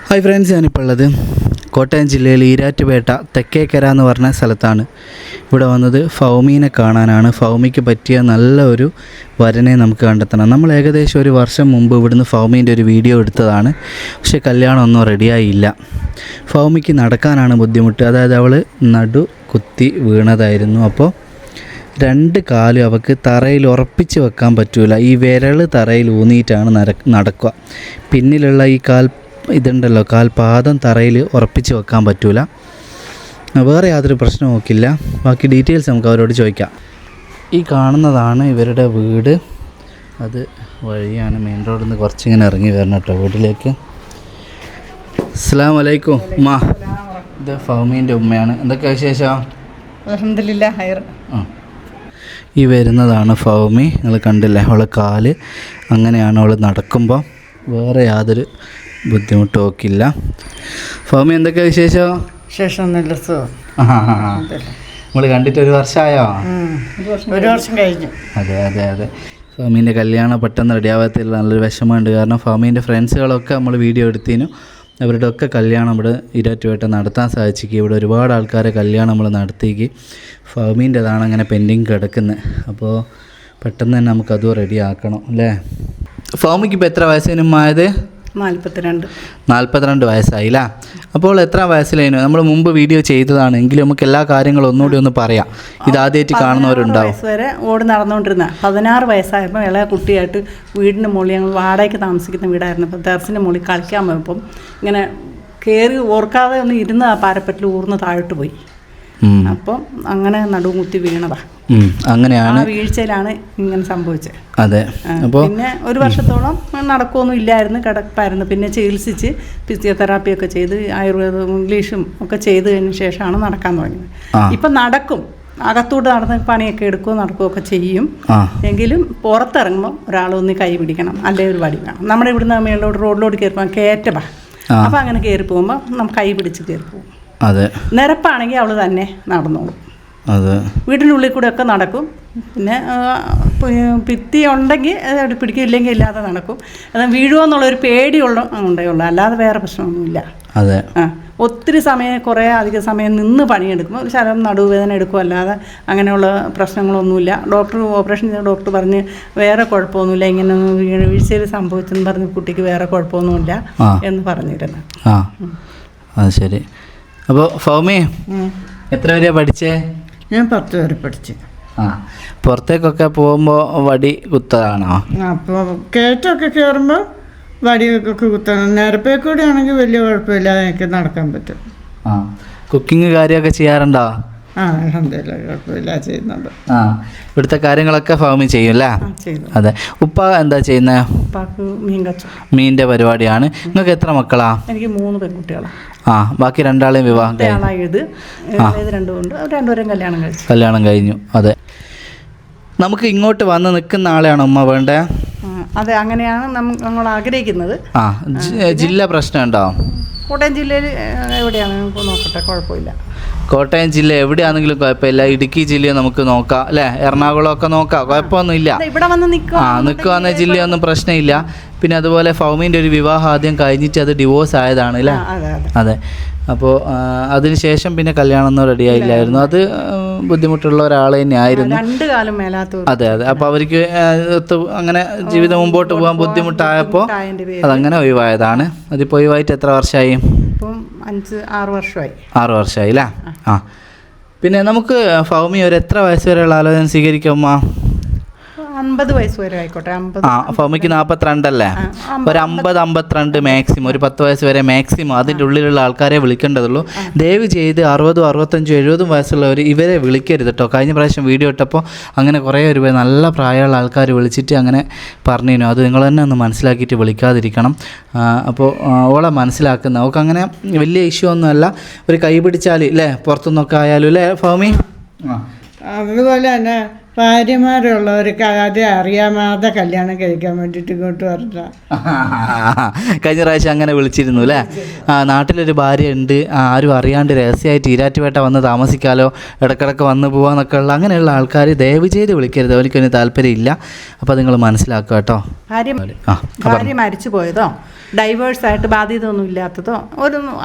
Hi friends, ഞാനിപ്പോൾ ഉള്ളത് കോട്ടയം ജില്ലയിൽ ഈരാറ്റുപേട്ട തെക്കേക്കര എന്ന് പറഞ്ഞ സ്ഥലത്താണ്. ഇവിടെ വന്നത് ഫൗമീനെ കാണാനാണ്. ഫൗമിക്ക് പറ്റിയ നല്ല ഒരു വരനെ നമുക്ക് കണ്ടെത്തണം. നമ്മൾ ഏകദേശം ഒരു വർഷം മുമ്പ് ഇവിടുന്ന് ഫൗമീൻ്റെ ഒരു വീഡിയോ എടുത്തതാണ്. പക്ഷേ കല്യാണമൊന്നും റെഡിയായില്ല. ഫൗമിക്ക് നടക്കാനാണ് ബുദ്ധിമുട്ട്. അതായത് അവൾ നടു കുത്തി വീണതായിരുന്നു. അപ്പോൾ രണ്ട് കാലും അവൾക്ക് തറയിൽ ഉറപ്പിച്ച് വെക്കാൻ പറ്റില്ല. ഈ വിരൽ തറയിൽ ഊന്നിയിട്ടാണ് നടക്കുക. പിന്നിലുള്ള ഈ ഇതുണ്ടല്ലോ, കാൽപാദം തറയിൽ ഉറപ്പിച്ച് വെക്കാൻ പറ്റില്ല. വേറെ യാതൊരു പ്രശ്നവും നോക്കില്ല. ബാക്കി ഡീറ്റെയിൽസ് നമുക്ക് അവരോട് ചോദിക്കാം. ഈ കാണുന്നതാണ് ഇവരുടെ വീട്. അത് വഴിയാണ്, മെയിൻ റോഡിൽ നിന്ന് കുറച്ചിങ്ങനെ ഇറങ്ങി വരണം കേട്ടോ വീട്ടിലേക്ക്. അസ്സലാമു അലൈക്കും ഉമ്മ. ഇത് ഫൗമീൻ്റെ ഉമ്മയാണ്. എന്തൊക്കെ വിശേഷം? അൽഹംദുലില്ലാ ഹൈർ. ഈ വരുന്നതാണ് ഫൗമി. നിങ്ങൾ കണ്ടില്ലേ, അവളെ കാല് അങ്ങനെയാണ്. അവൾ നടക്കുമ്പോൾ വേറെ യാതൊരു ബുദ്ധിമുട്ട് നോക്കില്ല. ഫൗമി, എന്തൊക്കെ വിശേഷം? വിശേഷമൊന്നുമില്ല. നമ്മൾ കണ്ടിട്ട് ഒരു വർഷമായോ? ഒരു വർഷം കഴിഞ്ഞു. അതെ അതെ അതെ. ഫൗമീൻ്റെ കല്യാണം പെട്ടെന്ന് റെഡിയാവാത്തതിൽ നല്ലൊരു വിഷമമുണ്ട്. കാരണം ഫൗമീൻ്റെ ഫ്രണ്ട്സുകളൊക്കെ നമ്മൾ വീഡിയോ എടുത്തിനു. അവരുടെ ഒക്കെ കല്യാണം ഇവിടെ ഈരാറ്റുപേട്ട നടത്താൻ സാധിച്ചിക്ക്. ഇവിടെ ഒരുപാട് ആൾക്കാരെ കല്യാണം നമ്മൾ നടത്തിക്ക്. ഫൗമീൻ്റെതാണ് അങ്ങനെ പെൻഡിങ് കിടക്കുന്നത്. അപ്പോൾ പെട്ടെന്ന് തന്നെ നമുക്കത് റെഡി ആക്കണം അല്ലേ? ഫൗമിക്ക് ഇപ്പോൾ എത്ര വയസ്സിനും ആയത്? 42 വയസ്സായില്ല. അപ്പോൾ എത്ര വയസ്സിലായിരുന്നു? നമ്മൾ മുമ്പ് വീഡിയോ ചെയ്തതാണ്, എങ്കിലും നമുക്ക് എല്ലാ കാര്യങ്ങളും ഒന്നുകൂടി ഒന്ന് പറയാം. ഇതാദ്യമായിട്ട് കാണുന്നവരുണ്ടാവും. വരെ ഓടി നടന്നുകൊണ്ടിരുന്ന 16 വയസ്സായപ്പോൾ ഇളയ കുട്ടിയായിട്ട് വീടിൻ്റെ മുകളിൽ, ഞങ്ങൾ വാടകയ്ക്ക് താമസിക്കുന്ന വീടായിരുന്നു. അപ്പോൾ ടെറസിൻ്റെ മുകളിൽ കളിക്കാൻ പോയപ്പം ഇങ്ങനെ കയറി ഓർക്കാതെ ഒന്ന് ഇരുന്ന് ആ പാരപ്പറ്റിൽ ഊർന്ന് താഴോട്ട് പോയി. അപ്പം അങ്ങനെ നടുമുത്തി വീണതാ. അങ്ങനെയാണ്, വീഴ്ചയിലാണ് ഇങ്ങനെ സംഭവിച്ചത്. അതെ. അപ്പോൾ പിന്നെ ഒരു വർഷത്തോളം നടക്കുമൊന്നും ഇല്ലായിരുന്നു, കിടപ്പായിരുന്നു. പിന്നെ ചികിത്സിച്ച് ഫിസിയോതെറാപ്പിയൊക്കെ ചെയ്ത് ആയുർവേദം ഇംഗ്ലീഷും ഒക്കെ ചെയ്തതിന് ശേഷമാണ് നടക്കാൻ തുടങ്ങിയത്. ഇപ്പം നടക്കും, അകത്തൂടെ നടന്ന് പണിയൊക്കെ എടുക്കുകയോ നടക്കുകയൊക്കെ ചെയ്യും. എങ്കിലും പുറത്തിറങ്ങുമ്പോൾ ഒരാളൊന്ന് കൈ പിടിക്കണം, അല്ലെങ്കിൽ ഒരു വടി വേണം. നമ്മുടെ ഇവിടുന്ന് മേളിലോട്ട് റോഡിലോട്ട് കയറി പോകാൻ കയറ്റവാ. അപ്പം അങ്ങനെ കയറി പോകുമ്പോൾ നമ്മൾ കൈ പിടിച്ച് കയറി പോകും. അതെ. നിരപ്പാണെങ്കിൽ അവൾ തന്നെ നടന്നോളും. അതെ. വീടിനുള്ളിൽ കൂടെ ഒക്കെ നടക്കും. പിന്നെ ഭിത്തി ഉണ്ടെങ്കിൽ അത് പിടിക്കില്ലെങ്കിൽ ഇല്ലാതെ നടക്കും. അത് വീഴുമോ എന്നുള്ളൊരു പേടിയുള്ള ഉണ്ടേയുള്ളൂ, അല്ലാതെ വേറെ പ്രശ്നമൊന്നുമില്ല. അതെ. ഒത്തിരി സമയം, കുറേ അധിക സമയം നിന്ന് പണിയെടുക്കുമ്പോൾ ഒരു ശരം നടുവേദന എടുക്കും, അല്ലാതെ അങ്ങനെയുള്ള പ്രശ്നങ്ങളൊന്നുമില്ല. ഓപ്പറേഷൻ ചെയ്ത ഡോക്ടർ പറഞ്ഞ് വേറെ കുഴപ്പമൊന്നുമില്ല, ഇങ്ങനെ വീഴ്ചയിൽ സംഭവിച്ചെന്ന് പറഞ്ഞ് കുട്ടിക്ക് വേറെ കുഴപ്പമൊന്നുമില്ല എന്ന് പറഞ്ഞിരുന്നു. അത് ശരി. അപ്പോൾ ഫൗമി എത്ര വരെയാണ് പഠിച്ചേ? ഞാൻ 10 വരെ പഠിച്ചു. പുറത്തേക്കൊക്കെ പോകുമ്പോൾ വടി കുത്തതാണോ? അപ്പോൾ കയറ്റമൊക്കെ കയറുമ്പോൾ വടിയൊക്കെ കുത്തണം. നിരപ്പേ കൂടെ ആണെങ്കിൽ വലിയ കുഴപ്പമില്ലാതെ എനിക്ക് നടക്കാൻ പറ്റും. കുക്കിംഗ് കാര്യമൊക്കെ ചെയ്യാറുണ്ടോ? അൽഹംദുലില്ലാ കുഴപ്പമില്ല, ചെയ്യുന്നുണ്ട്. ഇവിടുത്തെ കാര്യങ്ങളൊക്കെ ഫൗമി ചെയ്യും അല്ലേ? അതെ. ഉപ്പ എന്താ ചെയ്യുന്നത്? ഉപ്പാക്ക് മീൻ കച്ചവടം, മീനിൻ്റെ പരിപാടിയാണ്. നിങ്ങൾക്ക് എത്ര മക്കളാ? എനിക്ക് 3 പെൺകുട്ടികളാണ്. ബാക്കി രണ്ടാളെയും വിവാഹം കല്യാണം കഴിഞ്ഞു. അതെ. നമുക്ക് ഇങ്ങോട്ട് വന്ന് നിൽക്കുന്ന ആളെയാണോ ഉമ്മ വേണ്ടേ? അതെ, അങ്ങനെയാണ് നമ്മൾ ആഗ്രഹിക്കുന്നത്. ജില്ല പ്രശ്നം ഉണ്ടോ? കോട്ടയം ജില്ലയിൽ എവിടെയാണ് നോക്കട്ടെ, കുഴപ്പമില്ല. കോട്ടയം ജില്ല എവിടെയാണെങ്കിലും കുഴപ്പമില്ല. ഇടുക്കി ജില്ല നമുക്ക് നോക്കാം അല്ലേ? എറണാകുളം ഒക്കെ നോക്കാം, കുഴപ്പമൊന്നുമില്ല. ഇവിടെ വന്ന് നിൽക്കുവാന്ന ജില്ലയൊന്നും പ്രശ്നമില്ല. പിന്നെ അതുപോലെ ഫൗമീൻ്റെ ഒരു വിവാഹം ആദ്യം കഴിഞ്ഞിട്ട് അത് ഡിവോഴ്സ് ആയതാണ് അല്ലേ? അതെ. അപ്പോൾ അതിനുശേഷം പിന്നെ കല്യാണമൊന്നും റെഡി ആയില്ലായിരുന്നു. അത് ബുദ്ധിമുട്ടുള്ള ഒരാൾ തന്നെയായിരുന്നു. 2 കാലം മേലാത്ത. അതെ അതെ. അപ്പോൾ അവർക്ക് അങ്ങനെ ജീവിതം മുമ്പോട്ട് പോകാൻ ബുദ്ധിമുട്ടായപ്പോൾ അതങ്ങനെ ഒഴിവായതാണ്. അതിപ്പോൾ ഒഴിവായിട്ട് എത്ര വർഷമായി? 6 വർഷമായി. 6 വർഷമായി അല്ലേ? പിന്നെ നമുക്ക് ഫൗമി ഒരു എത്ര വയസ്സ് വരെയുള്ള ആലോചന സ്വീകരിക്കുമ്മ? 50 വയസ്സ് വരെ ആയിക്കോട്ടെ. ഫൗമിക്ക് 42 അല്ലേ? ഒരു 50-52 മാക്സിമം, ഒരു 10 വയസ്സ് വരെ മാക്സിമം. അതിൻ്റെ ഉള്ളിലുള്ള ആൾക്കാരെ വിളിക്കേണ്ടതുള്ളൂ. ദയവ് ചെയ്ത് 60, 65, 70 വയസ്സുള്ളവർ ഇവരെ വിളിക്കരുത് കേട്ടോ. കഴിഞ്ഞ പ്രാവശ്യം വീഡിയോ ഇട്ടപ്പോൾ അങ്ങനെ കുറേ ഒരു നല്ല പ്രായമുള്ള ആൾക്കാർ വിളിച്ചിട്ട് അങ്ങനെ പറഞ്ഞിരുന്നു. അത് നിങ്ങൾ തന്നെ ഒന്ന് മനസ്സിലാക്കിയിട്ട് വിളിക്കാതിരിക്കണം. അപ്പോൾ ഓളെ മനസ്സിലാക്കുന്ന അവൾക്ക് അങ്ങനെ വലിയ ഇഷ്യൂ ഒന്നുമല്ല. ഒരു കൈ പിടിച്ചാൽ ഇല്ലേ, പുറത്തുനിന്നൊക്കെ ആയാലും അല്ലേ ഫൗമി? അതുപോലെ തന്നെ ഭാര്യമാരുള്ളവർക്ക് ആദ്യം അറിയാമാതെ കല്യാണം കഴിക്കാൻ വേണ്ടിയിട്ട് ഇങ്ങോട്ട് വരണ്ട. കഴിഞ്ഞ പ്രാവശ്യം അങ്ങനെ വിളിച്ചിരുന്നു അല്ലേ? നാട്ടിലൊരു ഭാര്യ ഉണ്ട്, ആരും അറിയാണ്ട് രഹസ്യമായിട്ട് ഈരാറ്റുപേട്ട വന്ന് താമസിക്കാലോ, ഇടക്കിടക്ക് വന്ന് പോകാമെന്നൊക്കെ ഉള്ള അങ്ങനെയുള്ള ആൾക്കാർ ദയവ് ചെയ്ത് വിളിക്കരുത്. അവർക്കൊന്നും താല്പര്യമില്ല. അപ്പോൾ നിങ്ങൾ മനസ്സിലാക്കുക കേട്ടോ. ഭാര്യ മരിച്ചു പോയതോ ഡൈവേഴ്സായിട്ട് ബാധ്യത ഒന്നും ഇല്ലാത്തതോ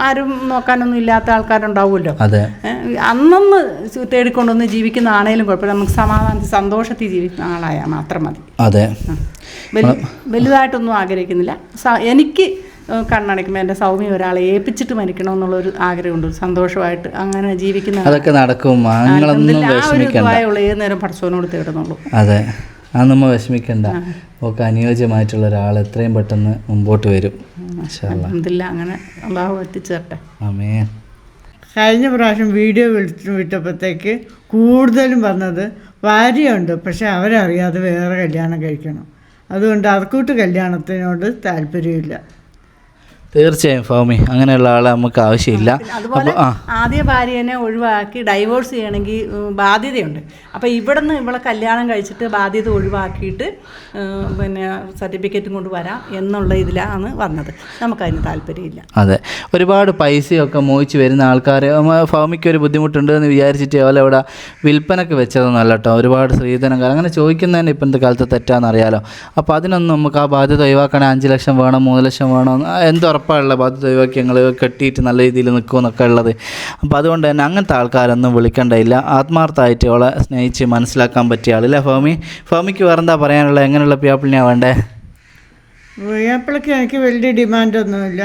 ആരും നോക്കാനൊന്നും ഇല്ലാത്ത ആൾക്കാരുണ്ടാവുമല്ലോ. അന്നൊന്ന് തേടിക്കൊണ്ടൊന്ന് ജീവിക്കുന്ന ആണേലും കുഴപ്പമില്ല, നമുക്ക് സമാധാനത്തിൽ സന്തോഷത്തിൽ ജീവിക്കുന്ന ആളായാൽ മാത്രം മതി. അതെ, വലുതായിട്ടൊന്നും ആഗ്രഹിക്കുന്നില്ല. എനിക്ക് കണ്ണടയ്ക്കുമ്പോൾ എൻ്റെ സൗമ്യ ഒരാളെ ഏൽപ്പിച്ചിട്ട് മരിക്കണമെന്നുള്ളൊരു ആഗ്രഹമുണ്ട്. സന്തോഷമായിട്ട് അങ്ങനെ ജീവിക്കുന്ന അതൊക്കെ നടക്കും. ആ ഒരു ഉള്ള ഏത് നേരം പഠിച്ചവനോട് തേടുന്നുള്ളൂ. അതെ, അത് നമ്മൾ വിഷമിക്കണ്ട. ഒക്കെ അനുയോജ്യമായിട്ടുള്ള ഒരാൾ എത്രയും പെട്ടെന്ന് മുമ്പോട്ട് വരും. അങ്ങനെ അള്ളാഹു എത്തിച്ചേരട്ടെ. ആമേൻ. കഴിഞ്ഞ പ്രാവശ്യം വീഡിയോ വിട്ടപ്പോഴത്തേക്ക് കൂടുതലും പറഞ്ഞത് ഭാര്യയുണ്ട്, പക്ഷെ അവരറിയാതെ വേറെ കല്യാണം കഴിക്കണം, അതുകൊണ്ട് അർക്കൂട്ട് കല്യാണത്തിനോട് താല്പര്യമില്ല. തീർച്ചയായും ഫൗമി, അങ്ങനെയുള്ള ആളെ നമുക്ക് ആവശ്യമില്ല. അതുപോലെ ആദ്യ ഭാര്യനെ ഒഴിവാക്കി ഡൈവോഴ്സ് ചെയ്യണമെങ്കിൽ ബാധ്യതയുണ്ട്. അപ്പോൾ ഇവിടെ നിന്ന് ഇവളെ കല്യാണം കഴിച്ചിട്ട് ബാധ്യത ഒഴിവാക്കിയിട്ട് പിന്നെ സർട്ടിഫിക്കറ്റും കൊണ്ട് വരാം എന്നുള്ള ഇതിലാണ് വന്നത്. നമുക്കതിന് താല്പര്യമില്ല. അതെ, ഒരുപാട് പൈസയൊക്കെ മോഹിച്ച് വരുന്ന ആൾക്കാർ ഫൗമിക്ക് ഒരു ബുദ്ധിമുട്ടുണ്ട് എന്ന് വിചാരിച്ചിട്ട് അതുപോലെ ഇവിടെ വിൽപ്പനക്ക് വെച്ചതൊന്നുമല്ല കേട്ടോ. ഒരുപാട് സ്ത്രീധനം അങ്ങനെ ചോദിക്കുന്നതന്നെ ഇപ്പോഴത്തെ കാലത്ത് തെറ്റാണെന്നറിയാലോ. അപ്പോൾ അതിനൊന്നും നമുക്ക് ആ ബാധ്യത ഒഴിവാക്കണേ 5 ലക്ഷം വേണം 3 ലക്ഷം വേണം എന്തുറപ്പാണ് ബാധ്യത ഒഴിവാക്കി ഞങ്ങൾ കെട്ടിയിട്ട് നല്ല രീതിയിൽ നിൽക്കുമെന്നൊക്കെ ഉള്ളത്. അപ്പോൾ അതുകൊണ്ട് തന്നെ അങ്ങനത്തെ ആൾക്കാരൊന്നും വിളിക്കേണ്ടയില്ല. ആത്മാർത്ഥമായിട്ട് അവളെ സ്നേഹിച്ച് മനസ്സിലാക്കാൻ പറ്റിയ ആളില്ല ഫൗമി. ഫൗമിക്ക് വേറെന്താ പറയാനുള്ളത്? എങ്ങനെയുള്ള പിയാപ്പിളിനെയാണ് വേണ്ടേ? പിയാപ്പിളക്ക് എനിക്ക് വലിയ ഡിമാൻഡൊന്നുമില്ല.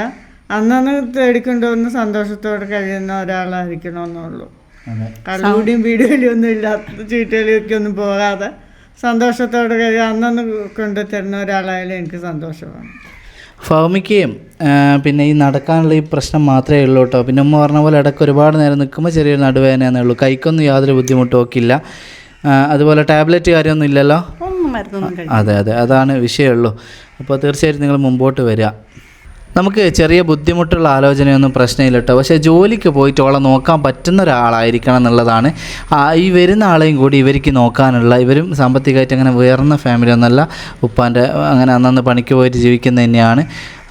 അന്നന്ന് തേടിക്കൊണ്ടുവന്ന് സന്തോഷത്തോടെ കഴിയുന്ന ഒരാളായിരിക്കണമെന്നുള്ളൂ. കള്ളുകൂടിയും വീടുകളിലും ഒന്നും ഇല്ലാത്ത ചീട്ടുകളിലേക്ക് ഒന്നും പോകാതെ സന്തോഷത്തോടെ കഴിയുക അന്നന്ന് കൊണ്ടു തരുന്ന ഒരാളായാലും എനിക്ക് സന്തോഷമാണ്. ഫൗമിക്ക് പിന്നെ ഈ നടക്കാനുള്ള ഈ പ്രശ്നം മാത്രമേ ഉള്ളൂ കേട്ടോ. പിന്നെ ഉമ്മ പറഞ്ഞ പോലെ ഇടയ്ക്ക് ഒരുപാട് നേരം നിൽക്കുമ്പോൾ ചെറിയൊരു നടുവേദനയെന്നേ ഉള്ളൂ. കൈക്കൊന്നും യാതൊരു ബുദ്ധിമുട്ടും നോക്കില്ല. അതുപോലെ ടാബ്ലറ്റ് കാര്യമൊന്നും ഇല്ലല്ലോ. അതെ, അതാണ് വിഷയമുള്ളൂ. അപ്പോൾ തീർച്ചയായിട്ടും നിങ്ങൾ മുമ്പോട്ട് വരിക. നമുക്ക് ചെറിയ ബുദ്ധിമുട്ടുള്ള ആലോചനയൊന്നും പ്രശ്നമില്ല കേട്ടോ. പക്ഷേ ജോലിക്ക് പോയിട്ട് ഓളെ നോക്കാൻ പറ്റുന്ന ഒരാളായിരിക്കണം എന്നുള്ളതാണ്. ഈ വരുന്ന ആളെയും കൂടി ഇവർക്ക് നോക്കാനുള്ള, ഇവരും സാമ്പത്തികമായിട്ട് അങ്ങനെ ഉയർന്ന ഫാമിലി ഒന്നല്ല. ഉപ്പാൻ്റെ അങ്ങനെ അന്നന്ന് പണിക്ക് പോയിട്ട് ജീവിക്കുന്നത് തന്നെയാണ്.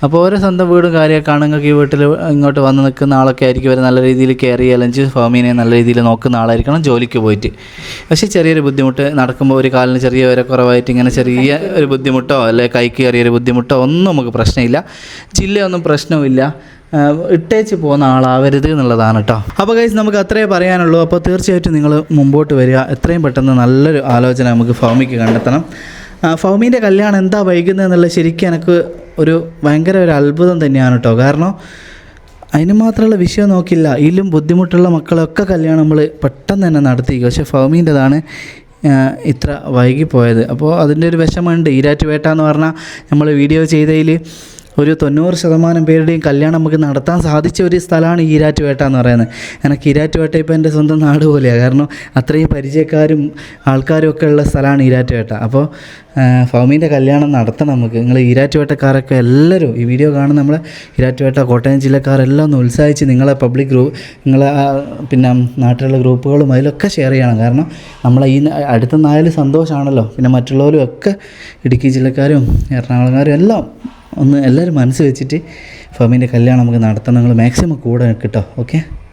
അപ്പോൾ ഓരോ സ്വന്തം വീടും കാര്യമൊക്കെ ആണെങ്കിൽ ഈ വീട്ടിൽ ഇങ്ങോട്ട് വന്ന് നിൽക്കുന്ന ആളൊക്കെ ആയിരിക്കും അവർ നല്ല രീതിയിൽ കെയർ ചെയ്യാലഞ്ച് ഫാമിനെ നല്ല രീതിയിൽ നോക്കുന്ന ആളായിരിക്കണം ജോലിക്ക് പോയിട്ട്. പക്ഷേ ചെറിയൊരു ബുദ്ധിമുട്ട് നടക്കുമ്പോൾ ഒരു കാലിന് ചെറിയ വിരക്കുറവായിട്ട് ഇങ്ങനെ ചെറിയ ഒരു ബുദ്ധിമുട്ടോ അല്ലെങ്കിൽ കൈക്ക് ചെറിയൊരു ബുദ്ധിമുട്ടോ ഒന്നും നമുക്ക് പ്രശ്നമില്ല. ജില്ലയൊന്നും പ്രശ്നവുമില്ല. ഇട്ടേച്ച് പോകുന്ന ആളാവരുത് എന്നുള്ളതാണ് കേട്ടോ. അപ്പോൾ ഗൈസ് നമുക്ക് അത്രേ പറയാനുള്ളൂ. അപ്പോൾ തീർച്ചയായിട്ടും നിങ്ങൾ മുമ്പോട്ട് വരിക. എത്രയും പെട്ടെന്ന് നല്ലൊരു ആലോചന നമുക്ക് ഫൗമിക്ക് കണ്ടെത്തണം. ഫൗമീൻ്റെ കല്യാണം എന്താ വൈകുന്നത് എന്നുള്ളത് ശരിക്കും എനിക്ക് ഒരു ഭയങ്കര ഒരു അത്ഭുതം തന്നെയാണ് കേട്ടോ. കാരണം അതിന് മാത്രമുള്ള വിഷയം നോക്കില്ല, ഇതിലും ബുദ്ധിമുട്ടുള്ള മക്കളൊക്കെ കല്യാണം നമ്മൾ പെട്ടെന്ന് തന്നെ നടത്തിയിരിക്കും. പക്ഷേ ഫൗമീൻ്റെതാണ് ഇത്ര വൈകിപ്പോയത്. അപ്പോൾ അതിൻ്റെ ഒരു വിഷമമുണ്ട്. ഈരാറ്റുപേട്ട എന്ന് പറഞ്ഞാൽ നമ്മൾ വീഡിയോ ചെയ്തതിൽ ഒരു 90% പേരുടെയും കല്യാണം നമുക്ക് നടത്താൻ സാധിച്ച ഒരു സ്ഥലമാണ് ഈരാറ്റുപേട്ട എന്ന് പറയുന്നത്. എനിക്ക് ഈരാറ്റുപേട്ട ഇപ്പോൾ എൻ്റെ സ്വന്തം നാട് പോലെയാണ്. കാരണം അത്രയും പരിചയക്കാരും ആൾക്കാരും ഒക്കെ ഉള്ള സ്ഥലമാണ് ഈരാറ്റുപേട്ട. അപ്പോൾ ഫൗമീൻ്റെ കല്യാണം നടത്തണം നമുക്ക്. നിങ്ങൾ ഈരാറ്റുപേട്ടക്കാരൊക്കെ എല്ലാവരും ഈ വീഡിയോ കാണുന്ന നമ്മളെ ഈരാറ്റുപേട്ട കോട്ടയം ജില്ലക്കാരെല്ലാം ഒന്ന് ഉത്സാഹിച്ച് നിങ്ങളെ പബ്ലിക് നിങ്ങളെ പിന്നെ നാട്ടിലുള്ള ഗ്രൂപ്പുകളും അതിലൊക്കെ ഷെയർ ചെയ്യണം. കാരണം നമ്മളെ ഈ അടുത്തുനിന്നായാലും സന്തോഷമാണല്ലോ. പിന്നെ മറ്റുള്ളവരും ഒക്കെ ഇടുക്കി ജില്ലക്കാരും എറണാകുളംകാരും എല്ലാം ഒന്ന് എല്ലാവരും മനസ്സ് വെച്ചിട്ട് ഫൗമീൻ്റെ കല്യാണം നമുക്ക് നടത്തണം. നിങ്ങൾ മാക്സിമം കൂടെ നിൽക്കട്ടോ. ഓക്കെ.